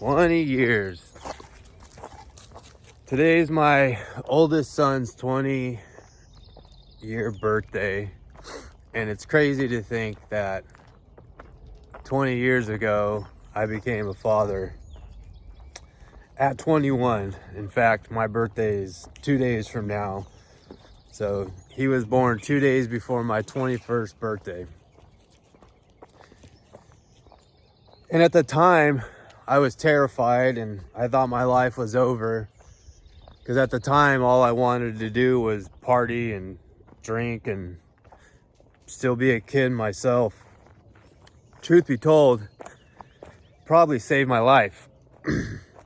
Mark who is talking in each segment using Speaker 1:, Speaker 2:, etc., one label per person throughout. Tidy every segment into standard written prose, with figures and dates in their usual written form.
Speaker 1: 20 years. Today's my oldest son's 20-year birthday. And it's crazy to think that 20 years ago, I became a father at 21. In fact, my birthday is 2 days from now. So he was born 2 days before my 21st birthday. And at the time, I was terrified and I thought my life was over. Because at the time, all I wanted to do was party and drink and still be a kid myself. Truth be told, probably saved my life.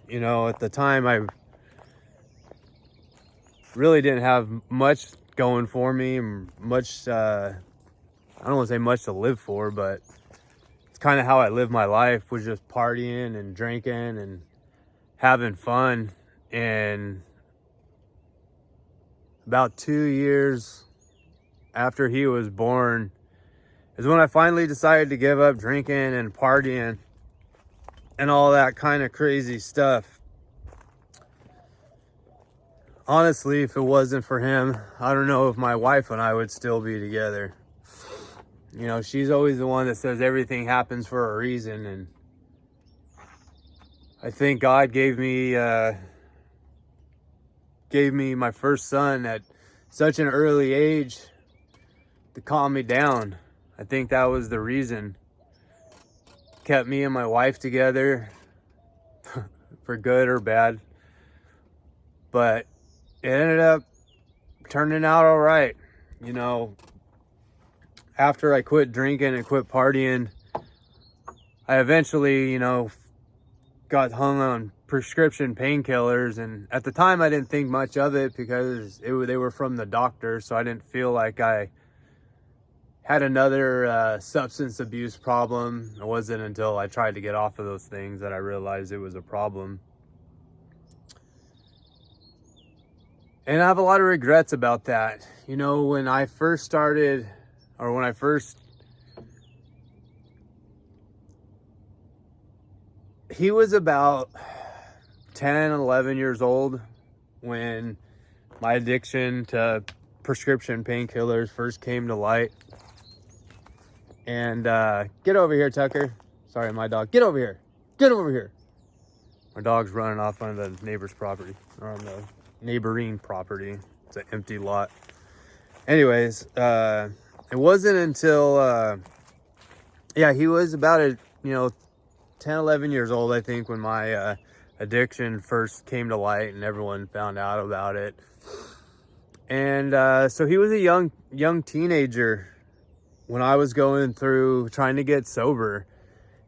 Speaker 1: You know, at the time, I really didn't have much going for me. Much, I don't want to say much to live for, but it's kind of how I lived my life, was just partying and drinking and having fun. And about 2 years after he was born is when I finally decided to give up drinking and partying and all that kind of crazy stuff. Honestly, if it wasn't for him, I don't know if my wife and I would still be together. You know, she's always the one that says everything happens for a reason, and I think God gave me my first son at such an early age to calm me down. I think that was the reason. Kept me and my wife together for good or bad, but it ended up turning out all right. You know, after I quit drinking and quit partying, I eventually, you know, got hung on prescription painkillers. And at the time, I didn't think much of it because they were from the doctor. So I didn't feel like I had another substance abuse problem. It wasn't until I tried to get off of those things that I realized it was a problem. And I have a lot of regrets about that. You know, when I first started, or when I first, he was about 10, 11 years old when my addiction to prescription painkillers first came to light. And get over here, Tucker. Sorry, my dog. Get over here. Get over here. My dog's running off on the neighbor's property, or on the neighboring property. It's an empty lot. Anyways, it wasn't until, he was about 10, 11 years old, I think, when my addiction first came to light and everyone found out about it. And so he was a young teenager when I was going through trying to get sober.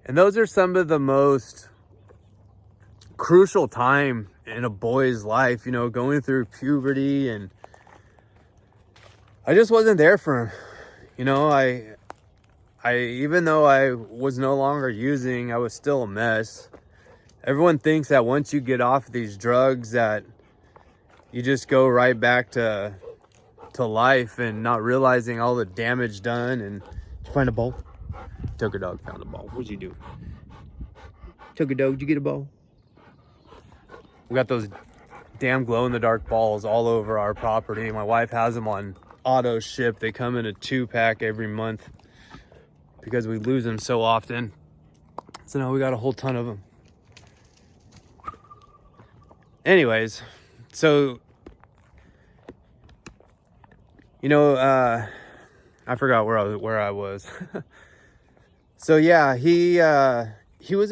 Speaker 1: And those are some of the most crucial time in a boy's life, you know, going through puberty. And I just wasn't there for him. You know, I even though I was no longer using, I was still a mess. Everyone thinks that once you get off these drugs that you just go right back to life, and not realizing all the damage done. And did you find a ball? Tucker dog found a ball. What'd you do? Tucker dog, did you get a ball? We got those damn glow-in-the-dark balls all over our property. My wife has them on auto ship. They come in a 2-pack every month because we lose them so often. So now we got a whole ton of them. Anyways, so you know, I forgot where I was. So yeah, he was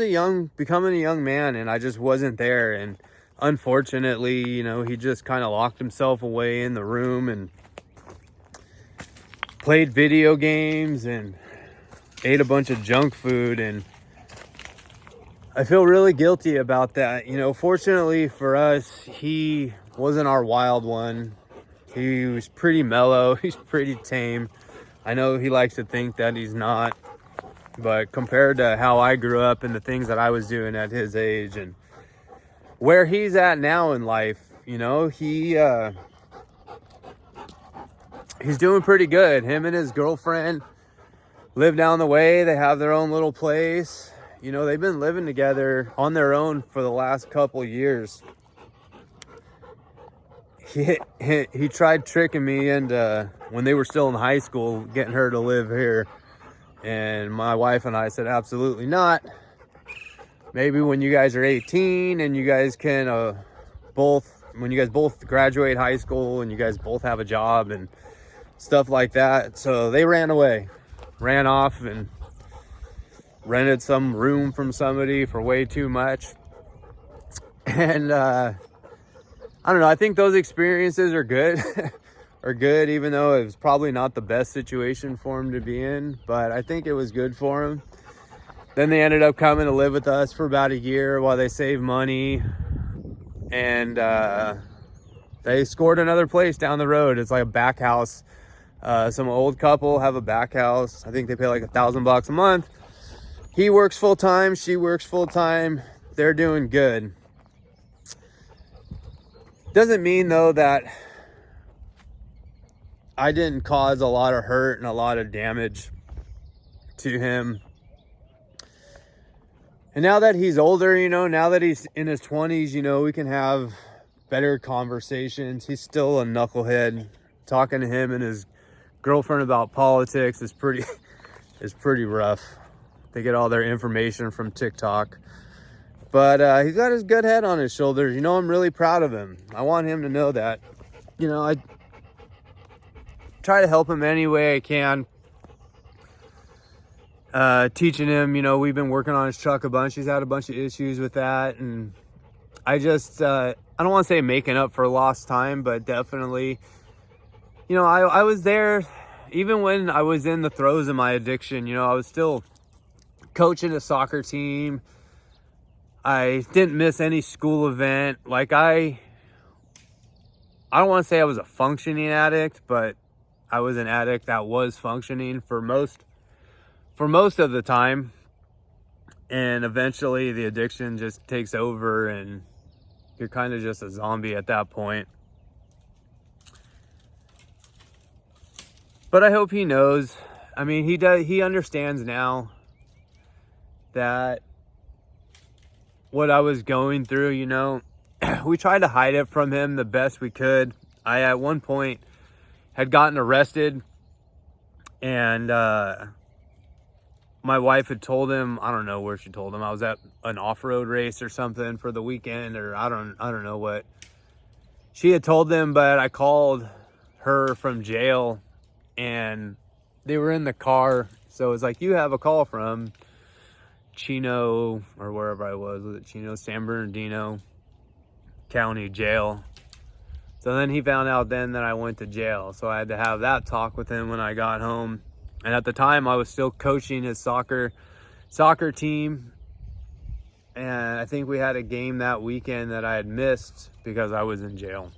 Speaker 1: becoming a young man, and I just wasn't there. And unfortunately, you know, he just kind of locked himself away in the room and played video games and ate a bunch of junk food. And I feel really guilty about that. You know, fortunately for us, he wasn't our wild one. He was pretty mellow. He's pretty tame. I know he likes to think that he's not, but compared to how I grew up and the things that I was doing at his age and where he's at now in life, you know, he's doing pretty good. Him and his girlfriend live down the way. They have their own little place, you know, they've been living together on their own for the last couple years. He tried tricking me into, when they were still in high school, getting her to live here. And my wife and I said, absolutely not. Maybe when you guys are 18 and you guys can when you guys both graduate high school and you guys both have a job and stuff like that. So they ran off and rented some room from somebody for way too much. And I don't know, I think those experiences are good. Are good, even though it was probably not the best situation for him to be in, but I think it was good for him. Then they ended up coming to live with us for about a year while they saved money, and they scored another place down the road. It's like a back house. Some old couple have a back house. I think they pay like $1,000 a month. He works full-time, she works full-time. They're doing good. Doesn't mean though that I didn't cause a lot of hurt and a lot of damage to him. And now that he's older, you know, now that he's in his 20s, you know, we can have better conversations. He's still a knucklehead. Talking to him and his girlfriend about politics is pretty rough. They get all their information from TikTok. But he's got his good head on his shoulders. You know, I'm really proud of him. I want him to know that. You know, I try to help him any way I can. Teaching him, you know, we've been working on his truck a bunch. He's had a bunch of issues with that. And I just, I don't want to say making up for lost time, but definitely, you know, I was there even when I was in the throes of my addiction. You know, I was still coaching a soccer team. I didn't miss any school event. Like I don't want to say I was a functioning addict, but I was an addict that was functioning for most of the time. And eventually the addiction just takes over and you're kind of just a zombie at that point. But I hope he knows. I mean, he understands now that what I was going through, you know, we tried to hide it from him the best we could. I, at one point, had gotten arrested, and my wife had told him, I don't know where she told him, I was at an off-road race or something for the weekend, or I don't know what she had told them, but I called her from jail and they were in the car. So it was like, you have a call from Chino, or wherever I was it Chino, San Bernardino County Jail. So then he found out then that I went to jail. So I had to have that talk with him when I got home. And at the time I was still coaching his soccer team. And I think we had a game that weekend that I had missed because I was in jail.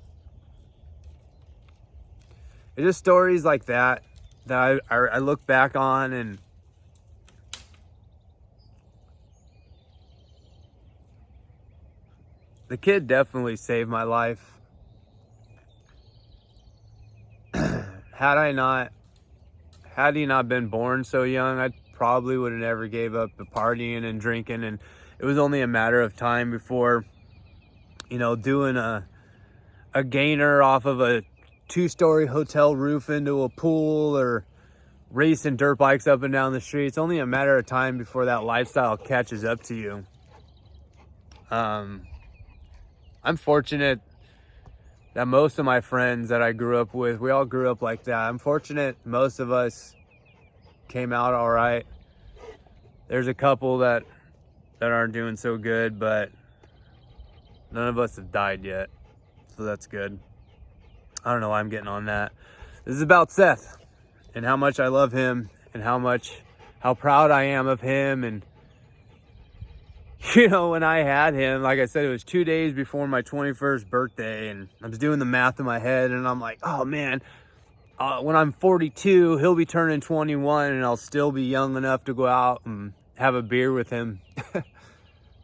Speaker 1: It's just stories like that I look back on, and the kid definitely saved my life. Had he not been born so young, I probably would have never gave up the partying and drinking. And it was only a matter of time before, you know, doing a gainer off of a 2-story hotel roof into a pool, or racing dirt bikes up and down the street. It's only a matter of time before that lifestyle catches up to you. I'm fortunate that most of my friends that I grew up with, we all grew up like that. I'm fortunate most of us came out all right. There's a couple that aren't doing so good, but none of us have died yet. So that's good. I don't know why I'm getting on that. This is about Seth and how much I love him and how proud I am of him. And, you know, when I had him, like I said, it was 2 days before my 21st birthday, and I was doing the math in my head, and I'm like, oh man, when I'm 42, he'll be turning 21 and I'll still be young enough to go out and have a beer with him.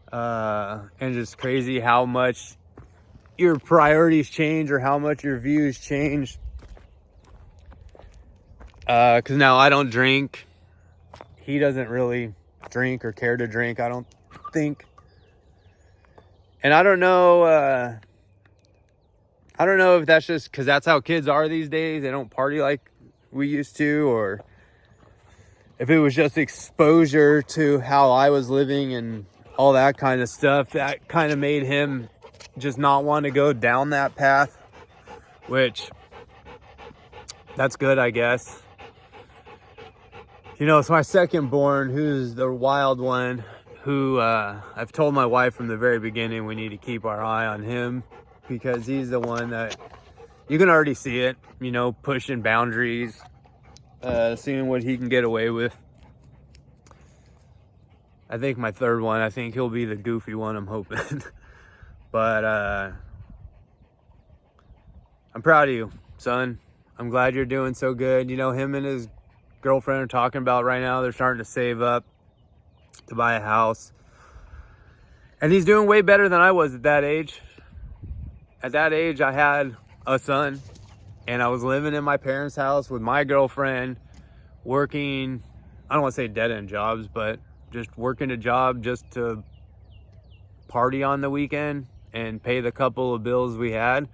Speaker 1: And just crazy how much your priorities change, or how much your views change. Because now I don't drink. He doesn't really drink or care to drink, I don't think. And I don't know if that's just because that's how kids are these days. They don't party like we used to, or if it was just exposure to how I was living and all that kind of stuff that kind of made him just not want to go down that path, which that's good, I guess. You know, it's my second born, who's the wild one, who I've told my wife from the very beginning we need to keep our eye on him, because he's the one that you can already see it, you know, pushing boundaries, seeing what he can get away with. I think my third one, I think he'll be the goofy one, I'm hoping. But I'm proud of you, son. I'm glad you're doing so good. You know, him and his girlfriend are talking about right now, they're starting to save up to buy a house. And he's doing way better than I was at that age. At that age, I had a son, and I was living in my parents' house with my girlfriend, working, I don't want to say dead-end jobs, but just working a job just to party on the weekend and pay the couple of bills we had.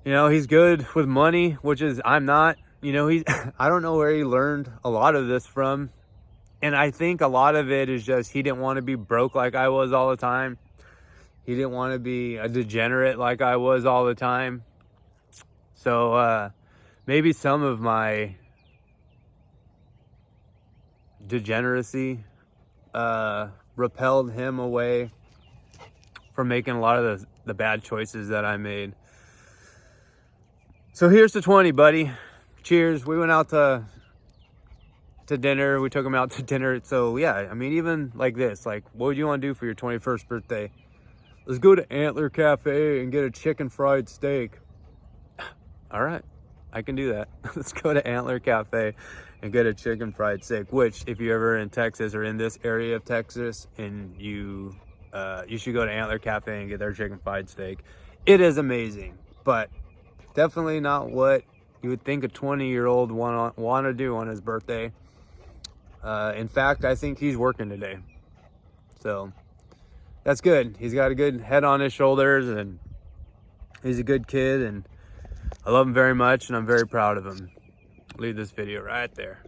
Speaker 1: You know, he's good with money, which is, I'm not. You know, I don't know where he learned a lot of this from. And I think a lot of it is just he didn't want to be broke like I was all the time. He didn't want to be a degenerate like I was all the time. So maybe some of my degeneracy repelled him away from making a lot of the bad choices that I made. So here's to 20, buddy. Cheers. We went out to dinner. We took him out to dinner. So yeah, I mean, even like this, like, what would you want to do for your 21st birthday? Let's go to Antler Cafe and get a chicken fried steak. All right, I can do that. Let's go to Antler Cafe and get a chicken fried steak, which if you're ever in Texas or in this area of Texas, and you should go to Antler Cafe and get their chicken fried steak. It is amazing, but definitely not what you would think a 20-year-old want to do on his birthday. In fact, I think he's working today. So that's good. He's got a good head on his shoulders, and he's a good kid, and I love him very much, and I'm very proud of him. Leave this video right there.